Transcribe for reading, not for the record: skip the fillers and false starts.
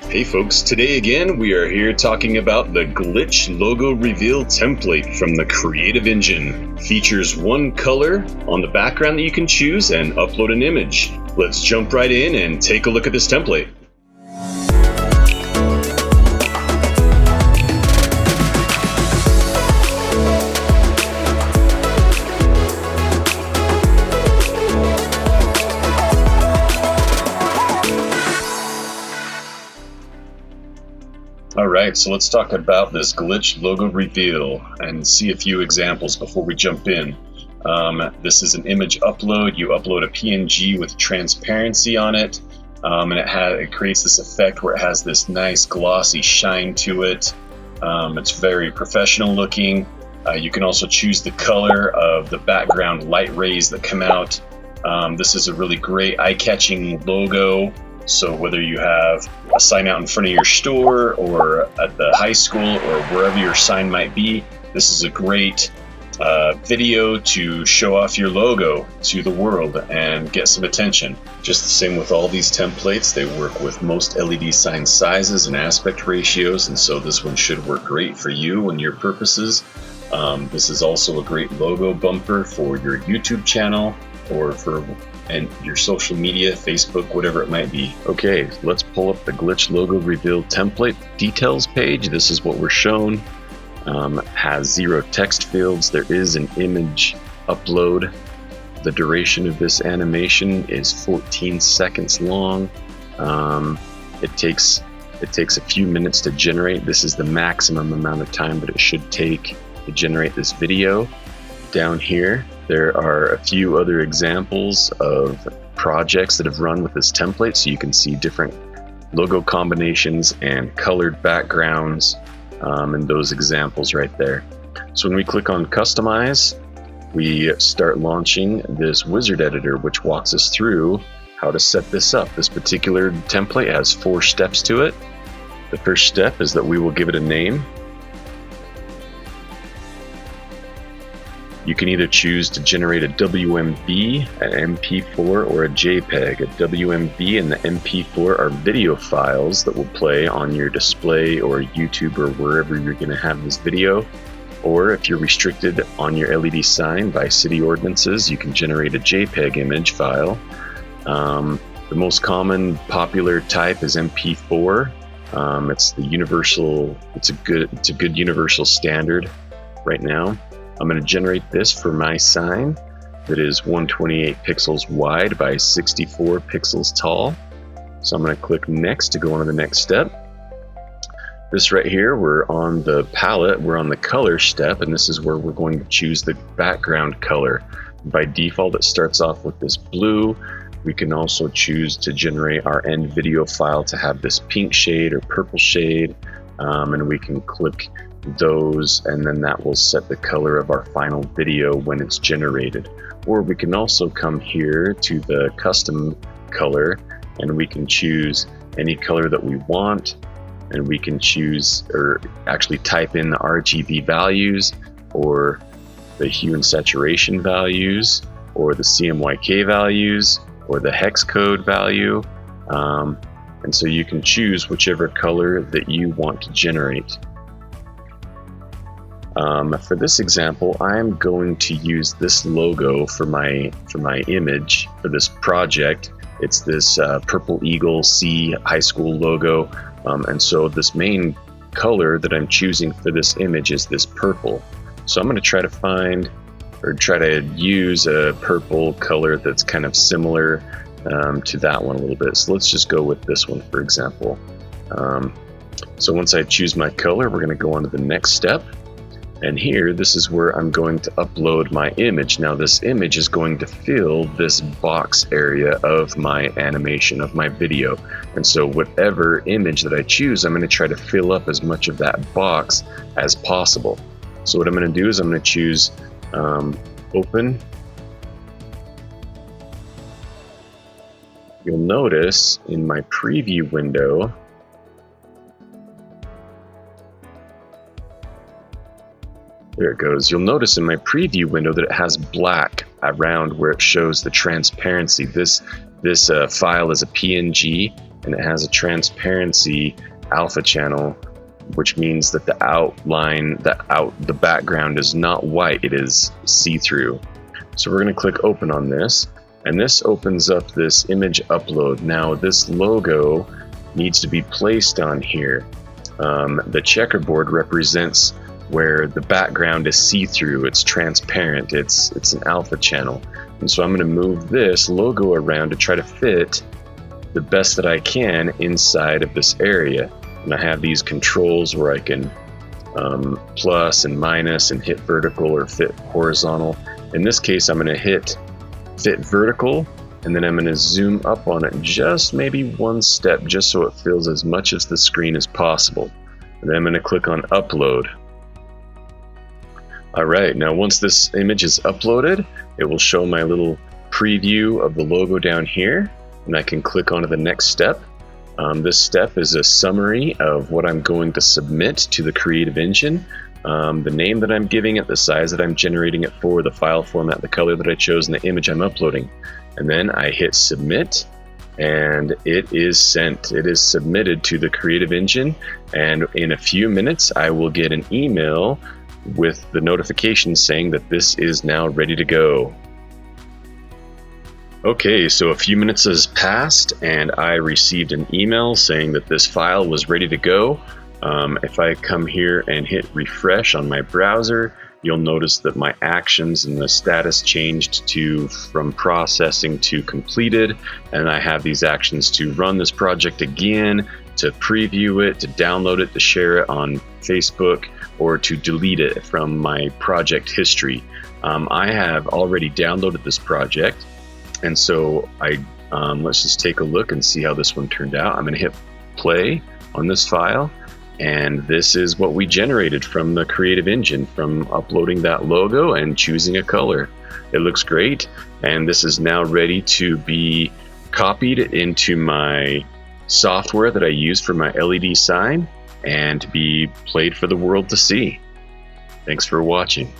Hey folks, today again we are here talking about the Glitch Logo Reveal template from the Creative Engine. Features one color on the background that you can choose and upload an image. Let's jump right in and take a look at this template. Alright, so let's talk about this Glitch Logo Reveal and see a few examples before we jump in. This is an image upload. You upload a PNG with transparency on it, and it creates this effect where it has this nice glossy shine to it. It's very professional looking. You can also choose the color of the background light rays that come out. This is a really great eye-catching logo. So whether you have a sign out in front of your store or at the high school or wherever your sign might be, this is a great video to show off your logo to the world and get some attention. Just the same with all these templates, they work with most LED sign sizes and aspect ratios, and so this one should work great for you and your purposes. This is also a great logo bumper for your YouTube channel or for your social media, Facebook, whatever it might be. Okay, let's pull up the Glitch Logo Reveal template details page. This is what we're shown. Has 0 text fields. There is an image upload. The duration of this animation is 14 seconds long. It takes a few minutes to generate. This is the maximum amount of time that it should take to generate this video. Down here, there are a few other examples of projects that have run with this template, so you can see different logo combinations and colored backgrounds and those examples right there. So when we click on Customize, we start launching this wizard editor, which walks us through how to set this up. This particular template has 4 steps to it. The first step is that we will give it a name. You can either choose to generate a WMV, an MP4, or a JPEG. A WMV and the MP4 are video files that will play on your display or YouTube or wherever you're going to have this video. Or if you're restricted on your LED sign by city ordinances, you can generate a JPEG image file. The most common popular type is MP4. It's the universal. It's a good universal standard right now. I'm going to generate this for my sign that is 128 pixels wide by 64 pixels tall. So I'm going to click next to go on to the next step. This right here, we're on the palette, we're on the color step, and this is where we're going to choose the background color. By default, it starts off with this blue. We can also choose to generate our end video file to have this pink shade or purple shade, and we can click those, and then that will set the color of our final video when it's generated. Or we can also come here to the custom color, and we can choose any color that we want, and we can choose or actually type in the RGB values or the hue and saturation values or the CMYK values or the hex code value, and so you can choose whichever color that you want to generate. For this example, I'm going to use this logo for my image for this project. It's this Purple Eagle C high school logo, and so this main color that I'm choosing for this image is this purple. So I'm going to try to find or try to use a purple color that's kind of similar to that one a little bit. So let's just go with this one, for example. So once I choose my color, we're going to go on to the next step. And here, this is where I'm going to upload my image. Now this image is going to fill this box area of my animation, of my video. And so whatever image that I choose, I'm going to try to fill up as much of that box as possible. So what I'm going to do is I'm going to choose Open. You'll notice in my preview window, there it goes. You'll notice in my preview window that it has black around where it shows the transparency. This file is a PNG, and it has a transparency alpha channel, which means that the outline, the background is not white, it is see-through. So we're going to click open on this, and this opens up this image upload. Now this logo needs to be placed on here. The checkerboard represents where the background is see-through, it's transparent, it's an alpha channel. And so I'm going to move this logo around to try to fit the best that I can inside of this area. And I have these controls where I can plus and minus and hit vertical or fit horizontal. In this case, I'm going to hit fit vertical, and then I'm going to zoom up on it just maybe one step, just so it fills as much of the screen as possible. And then I'm going to click on upload. Alright, now once this image is uploaded, it will show my little preview of the logo down here, and I can click on to the next step. This step is a summary of what I'm going to submit to the Creative Engine, the name that I'm giving it, the size that I'm generating it for, the file format, the color that I chose, and the image I'm uploading. And then I hit submit, and it is sent. It is submitted to the Creative Engine, and in a few minutes I will get an email with the notification saying that this is now ready to go. Okay, so a few minutes has passed and I received an email saying that this file was ready to go. If I come here and hit refresh on my browser, you'll notice that my actions and the status changed from processing to completed, and I have these actions to run this project again, to preview it, to download it, to share it on Facebook, or to delete it from my project history. I have already downloaded this project, and so let's just take a look and see how this one turned out. I'm going to hit play on this file, and this is what we generated from the Creative Engine from uploading that logo and choosing a color. It looks great, and this is now ready to be copied into my software that I use for my LED sign and to be played for the world to see. Thanks for watching.